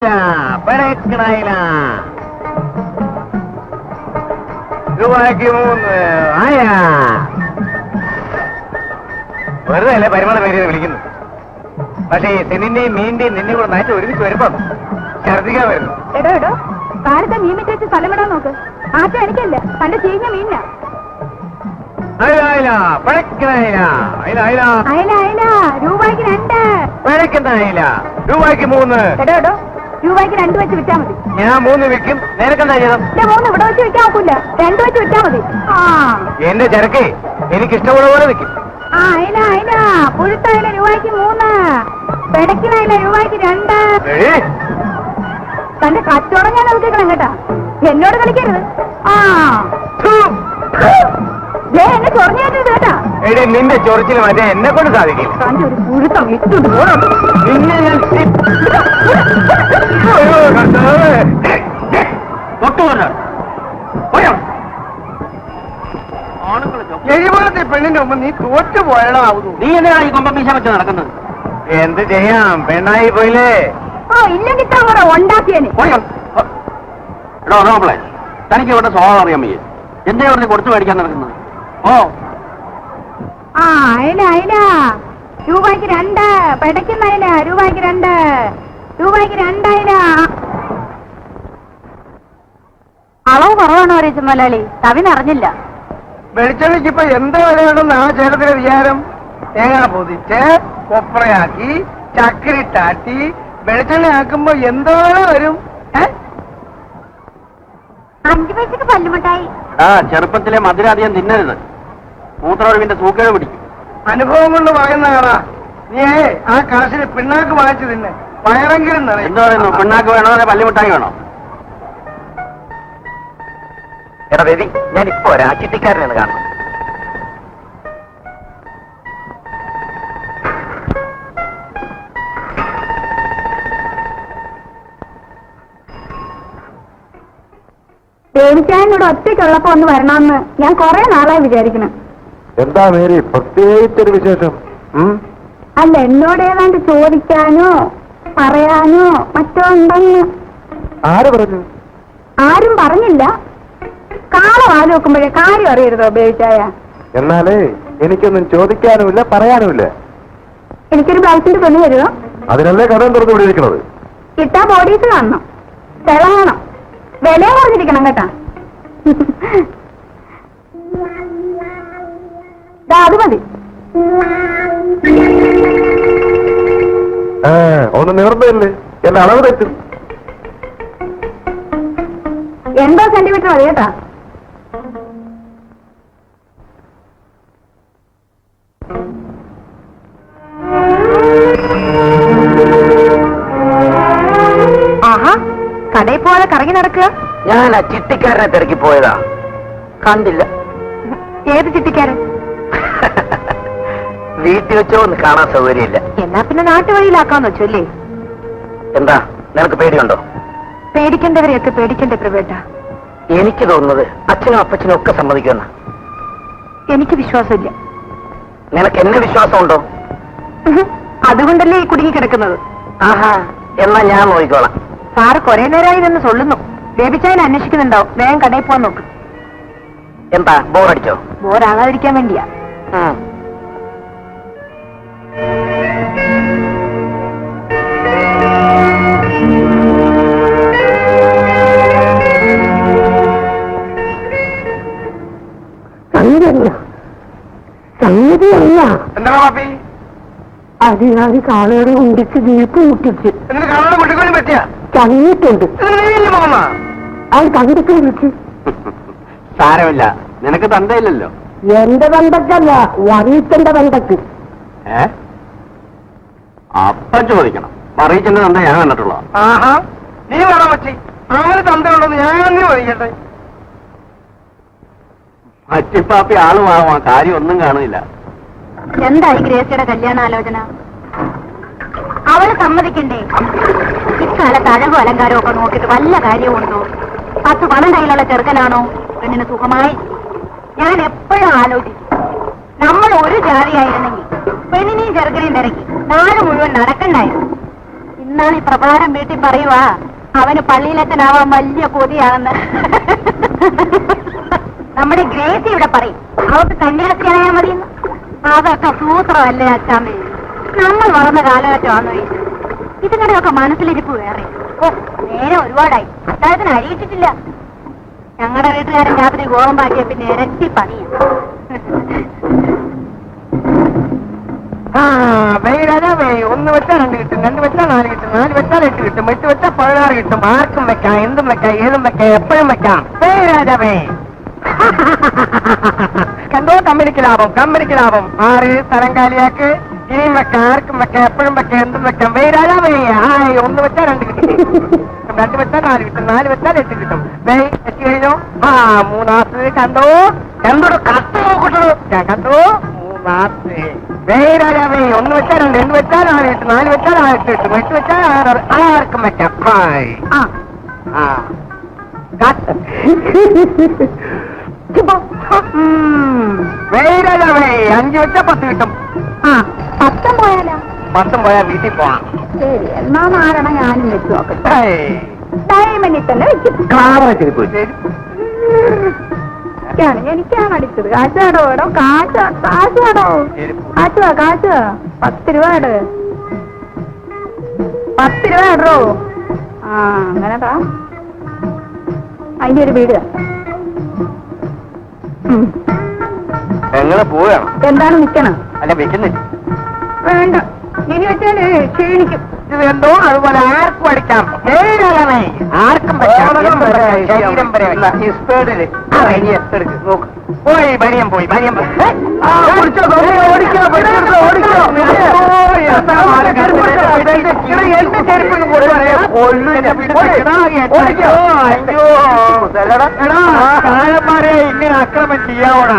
പടക്കണയില രൂപയ്ക്ക് 3 ആയ. വെറുതെ അല്ലേ പരിമള പേര് വിളിക്കുന്നു. പക്ഷേ തെന്നിന്റെയും മീനിന്റെയും നിന്നെ കൂടെ നായിട്ട് ഒരുമിച്ച് വരുമ്പം ഛർദിക്കാൻ വരുന്നു. എടോ എടോ, കാലത്തെ മീൻ വെച്ച് സ്ഥലം വിടാൻ നോക്ക്. ആറ്റ എനിക്കല്ല, തന്റെ ചീഞ്ഞ മീനിനാ. അയില പഴക്കണയില അയില അയില അയല അയല രൂപയ്ക്ക് 2. പഴക്കുന്ന അയില രൂപയ്ക്ക് 3. എടോ എടോ, രൂപയ്ക്ക് 2 വെച്ച് വിറ്റാ മതി. ഞാൻ 3 വിൽക്കും. നിനക്കെന്താ ചെയ്തം? 3 ഇവിടെ വെച്ച് വിൽക്കാൻ നോക്കൂല, 2 വെച്ച് വിറ്റാ മതി. എന്റെ ചരക്ക് എനിക്ക് ഇഷ്ടമുള്ള പോലെ വിൽക്കും. അയല അയല പുഴുത്ത അയല രൂപയ്ക്ക് 3. പെടക്കിന അയല രൂപയ്ക്ക് 2. തന്റെ കച്ചവടം ഞാൻ നോക്കിക്കണം കേട്ടാ, എന്നോട് കളിക്കരുത്. എന്നെ ചൊറഞ്ഞേറ്റത് കേട്ടാ. എടി നിന്റെ ചൊറിച്ചിന് മറ്റേ എന്നെ കൊണ്ട് സാധിക്കില്ല. തന്റെ ഒരു പുഴുത്തം ഇട്ടുണ്ട് നിന്നെ ഞാൻ എഴുപത്തെ പെണ്ണിന്റെ മുമ്പ് നീ തോറ്റു പോയടാവുന്നു. നീ എന്തിനാണ് ഈ കൊമ്പ മീശ വെച്ച് നടക്കുന്നത്? എന്ത് ചെയ്യാം, പെണ്ണായി പോയില്ലേ. ഇല്ലെങ്കിൽ കൂടെ ഉണ്ടാക്കിയേനെ. എടോ നോപ്പളെ, തനിക്ക് ഇവിടെ സ്വഭാവം അറിയാൻ വയ്യ. എന്തേ പറഞ്ഞ് കൊടുത്തു മേടിക്കാൻ നടക്കുന്നത്? അയല അയല രൂപയ്ക്ക് 2. പെടക്കുന്ന അയല രൂപയ്ക്ക് 2. രൂപയ്ക്ക് 2 അയല. അളവ് കുറവാണോ അറിയിച്ചു മലയാളി? തവിനറിഞ്ഞില്ല. വെളിച്ചെണ്ണയ്ക്ക് ഇപ്പൊ എന്ത് വിലയുണ്ടെന്ന് ആ ചേട്ടത്തിന്റെ വിചാരം? തേങ്ങ പൊതിച്ച് കൊപ്രയാക്കി ചക്കരിട്ടാട്ടി വെളിച്ചെണ്ണ ആക്കുമ്പോ എന്തോ വരും. 5 പൈസക്ക് പല്ലുമുട്ടായി. ചെറുപ്പത്തിലെ മധുരാധികം തിന്നരുത്, മൂത്രൊഴിവിന്റെ സൂക്കേട് പിടിക്കും. അനുഭവം കൊണ്ട് പറയുന്നതാടാ. നീ ആ കാശിന് പിണ്ണാക്ക് വാങ്ങിച്ചു തിന്നെ, വയറെങ്കിലും നിറയും. എന്താ പറയുന്നു? പിണ്ണാക്ക് വേണോ അല്ലെ പല്ലുമിട്ടായി വേണോ? എടാ രവി, ഞാനിപ്പോ ഒരാ ചിട്ടിക്കാരനാണ് കാണുന്നത്. ദേവിച്ചായനോട് ഒറ്റയ്ക്കുള്ളപ്പോ ഒന്ന് വരണമെന്ന് ഞാൻ കുറെ നാളായി വിചാരിക്കണം. എന്താ മേരി പ്രത്യേകിച്ചൊരു വിശേഷം? അല്ല, എന്നോട് ഏതാണ്ട് ചോദിക്കാനോ പറയാനോ മറ്റോ ഉണ്ടെന്ന്. ആര് പറഞ്ഞു? ആരും പറഞ്ഞില്ല. കാലം ആലോചിക്കുമ്പോഴേ കാര്യം അറിയരുതോ ദേവിച്ചായ? എന്നാലേ എനിക്കൊന്നും ചോദിക്കാനുമില്ല പറയാനുമില്ല. എനിക്കൊരു ബ്ലൗസിന്റെ പെണ്ണ് തരുമോ? അതിനല്ലേ കഥ തുറന്നു വിടിയിരിക്കുന്നത്. കിട്ടാ ബോഡീസ് കാണണം, തിളങ്ങണം, വില പറഞ്ഞിരിക്കണം കേട്ടാ. അത് മതി. ഒന്ന് നിവർന്നല്ലേ, എന്റെ അളവ് തെറ്റും. 80 സെന്റിമീറ്റർ മതി കേട്ടാ. ആഹാ, കടയിൽ പോവാതെ കറങ്ങി നടക്കുക. ഞാൻ ആ ചിട്ടിക്കാരനെ തിരക്കി പോയതാ, കണ്ടില്ല. ഏത് ചിട്ടിക്കാരൻ? വീട്ടിൽ വെച്ചോ ഒന്ന് കാണാൻ സൗകര്യമില്ല. എന്നാ പിന്നെ നാട്ടുവഴിയിലാക്കാന്ന് വെച്ചല്ലേ? എന്താ നിനക്ക് പേടിയുണ്ടോ? പേടിക്കേണ്ടവരെയൊക്കെ പേടിക്കണ്ടേ പ്രവേട്ട? എനിക്ക് തോന്നുന്നത് അച്ഛനും അപ്പച്ചനും ഒക്കെ സമ്മതിക്കുന്ന. എനിക്ക് വിശ്വാസമില്ല. നിനക്ക് എന്നെ വിശ്വാസമുണ്ടോ? അതുകൊണ്ടല്ലേ ഈ കുടുങ്ങി കിടക്കുന്നത്. ആഹാ, എന്നാ ഞാൻ നോക്കിക്കോളാം. സാറ് കുറെ നേരമായി നിന്ന് സൊള്ളുന്നു. ബേബിച്ചായനെ അന്വേഷിക്കുന്നുണ്ടാവും. വേഗം കടയിൽ പോവാൻ നോക്ക്. എന്താ ബോറടിച്ചോ? ബോറാകാതിരിക്കാൻ വേണ്ടിയാ. സംഗതിയല്ല. എന്താ പാപ്പി? അധികാരി കാളയുടെ ഉണ്ടിച്ച് ജീപ്പ് മുട്ടിച്ച് എന്നിട്ട് കാണാൻ കുട്ടിക്കൊന്നും പറ്റിയ ചങ്ങിയിട്ടുണ്ട്. അത് തന്തയ്ക്ക് വിളിച്ച്. സാരമില്ല, നിനക്ക് തന്തയില്ലല്ലോ. എന്റെ തന്തക്കല്ല, വറീച്ചന്റെ തന്തക്ക്. അപ്പം ചോദിക്കണം. പറയിച്ചെന്റെ തന്ത ഞാൻ കണ്ടിട്ടുള്ള. ആഹാ, നീ വേണം പറ്റി അങ്ങനെ തന്തയുണ്ടെന്ന് ഞാൻ ചോദിക്കട്ടെ. മറ്റിപ്പാപ്പി ആളുമാകും, ആ കാര്യം ഒന്നും കാണുന്നില്ല. എന്തായി ഗ്രേസിയുടെ കല്യാണാലോചന? അവള് സമ്മതിക്കണ്ടേ? ഇക്കാലത്ത് അഴകും അലങ്കാരവും ഒക്കെ നോക്കിയിട്ട് വല്ല കാര്യമുണ്ടോ? 10 പണം കയ്യിലുള്ള ചെറുക്കനാണോ പെണ്ണിന് സുഖമായി? ഞാൻ എപ്പോഴും ആലോചിക്കും, നമ്മൾ ഒരു ജാതിയായിരുന്നെങ്കിൽ പെണ്ണിനെയും ചെറുക്കനെയും തിരക്കി നാട് മുഴുവൻ നടക്കണ്ടായിരുന്നു. ഇന്നാണ് ഈ പ്രഭാരം വീട്ടിൽ പറയുവാ അവന് പള്ളിയിലെത്തനാവാൻ വലിയ കൊതിയാണെന്ന്. നമ്മുടെ ഗ്രേസി ഇവിടെ പറയും അവർക്ക് കന്യാസ്ത്രീയായാൽ മതിയെന്ന്. അതൊക്കെ സൂത്രമല്ലേ അച്ചാമ്മേ. നമ്മൾ വളർന്ന കാലഘട്ടമാണോ ഇത്? ഇതിനിടെയൊക്കെ മനസ്സിലിരിപ്പ് വേറെ. ഓ, നേരെ ഒരുപാടായി. അത്താഴത്തിന് അഴിയിട്ടിട്ടില്ല. ഞങ്ങളുടെ വീട്ടുകാരൻ രാത്രി ഗോതമ്പാക്കിയ പിന്നെ ഇരട്ടി പണിയാ. ഒന്ന് വെച്ചാൽ 2 കിട്ടും, 2 വെച്ചാൽ 4 കിട്ടും, 4 വെച്ചാൽ 8 കിട്ടും, 8 വെച്ചാൽ 16 കിട്ടും. ആർക്കും വെക്കാം, എന്തും വെക്കാം, ഏതും വെക്കാം, എപ്പോഴും വെക്കാം. രാജാവേ കണ്ടോ, കമ്പനിക്ക് ലാഭം, കമ്പനിക്ക് ലാഭം. 6 സ്ഥലം കാലിയാക്ക്. ഇനിയും വെക്കാം, ആർക്കും വെക്കാം, എപ്പോഴും വെക്കാം, എന്തും വെക്കാം. രാജാവേ ഒന്ന് വെച്ചാൽ 2 കിട്ടും, 2 വെച്ചാൽ 4 കിട്ടും, 4 വെച്ചാൽ 8 കിട്ടും. 8 കഴിഞ്ഞോ? 3 കണ്ടോ, എന്തൊരു കത്ത് നോക്കട്ടോ. ഞാൻ കണ്ടോ 3. രാജാവേ ഒന്ന് വെച്ചാൽ 2, 2 വെച്ചാൽ 4 കിട്ടും, 4 വെച്ചാൽ 8 കിട്ടും, 8 വെച്ചാൽ 6. ആർക്കും വെക്കാം. രാജാവേ 5 വെച്ചാൽ 10 കിട്ടും. 10 പോയാലോ? 10 പോയാൽ വീട്ടിൽ പോവാം. ശരി, എന്നാ മാറണം ഞാനും വെച്ച് നോക്കട്ടെ. ഡയമണ്ടിൽ തന്നെ വെക്കും. എനിക്കാണ് അടിച്ചത്. കാശാടോ എടോ, കാശാടോ, കാശ് 10 രൂപ ഇട്. 10 രൂപ ഇടോ. അങ്ങനെതാ അതിന്റെ ഒരു വീട്. എങ്ങനെ പോവുകയാണ്? എന്താണ് നിക്കണം? അല്ല വെക്കുന്നില്ല. വേണ്ട, ഇനി വെച്ചാല് ക്ഷീണിക്കും. ഇത് എന്തോ അതുപോലെ ആർക്കും അടിക്കാം. ആർക്കും പോയി ബനിയം പോയി ബനിയം എന്റെ ചെരുപ്പിന് താഴന്മാരെ ഇങ്ങനെ അക്രമം ചെയ്യാവണ.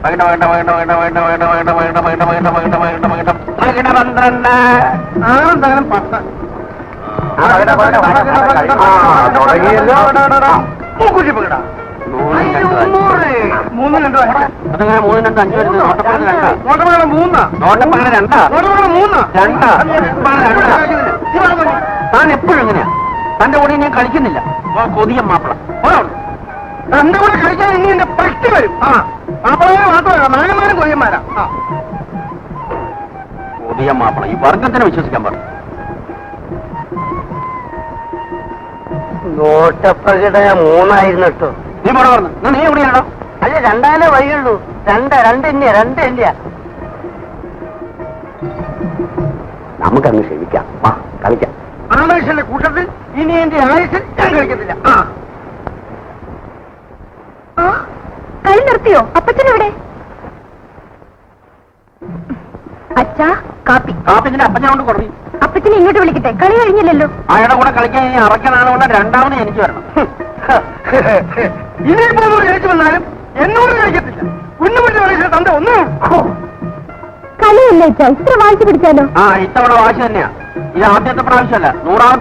വേണ്ട വേണ്ട വേണ്ട വേണ്ട വേണ്ട വേണ്ട വേണ്ട വേണ്ട വേണ്ട വേണ്ട വേണ്ട വേണ്ട വേണ്ട 12 ആണെന്തായാലും 10. തുടങ്ങിയല്ലോ. 3 താൻ എപ്പോഴും എങ്ങനെയാ? തന്റെ കൂടെ ഞാൻ കളിക്കുന്നില്ല. കൊതിയ മാപ്പിള തന്റെ കൂടെ കളിക്കാൻ ഇനി എന്റെ പ്രശ്നം വരും. മാപ്പിളയെ മാത്രമല്ല, നായന്മാരും കൊയ്യന്മാരാ. കൊതിയ മാപ്പിള ഈ വർഗത്തിനെ വിശ്വസിക്കാൻ പറഞ്ഞു. നോട്ടപ്രകടനം 3 ആയിരുന്നു കേട്ടോ. നീ മുറ പറഞ്ഞു. നീ എവിടെയാണോ? അല്ല, 2 വഴിയുള്ളൂ. 2 നമുക്കങ്ങ് ക്ഷമിക്കാം. കളിക്കാം. ആവേശന്റെ കൂട്ടത്തിൽ ഇനി എന്റെ ആയുസിൽ ഞാൻ കളിക്കത്തില്ല. കളി നിർത്തിയോ? അപ്പച്ചനെവിടെ? അച്ഛാ, കാപ്പി. കാപ്പിന്റെ അപ്പച്ചനെ കൊണ്ട് കുറഞ്ഞു. അപ്പച്ചനെ ഇങ്ങോട്ട് വിളിക്കട്ടെ, കളി കഴിഞ്ഞില്ലല്ലോ. അയാളുടെ കൂടെ കളിക്കാൻ ഇനി അറക്കനാണ്. 2ാമത് എനിക്ക് വരണം. ഇനിയിപ്പോ കളിച്ചു വന്നാലും എന്നോട് കളിക്കത്തില്ല. കുഞ്ഞുപിടിച്ച കളിച്ച തന്റെ ഒന്നും കളിയല്ലേ ഇത്ര വായിച്ചു പിടിച്ചാലോ? ഇത്തവണ വാശി തന്നെയാ. ഇത് ആദ്യത്തെ പ്രാവശ്യമല്ല, 100ാമത്തെ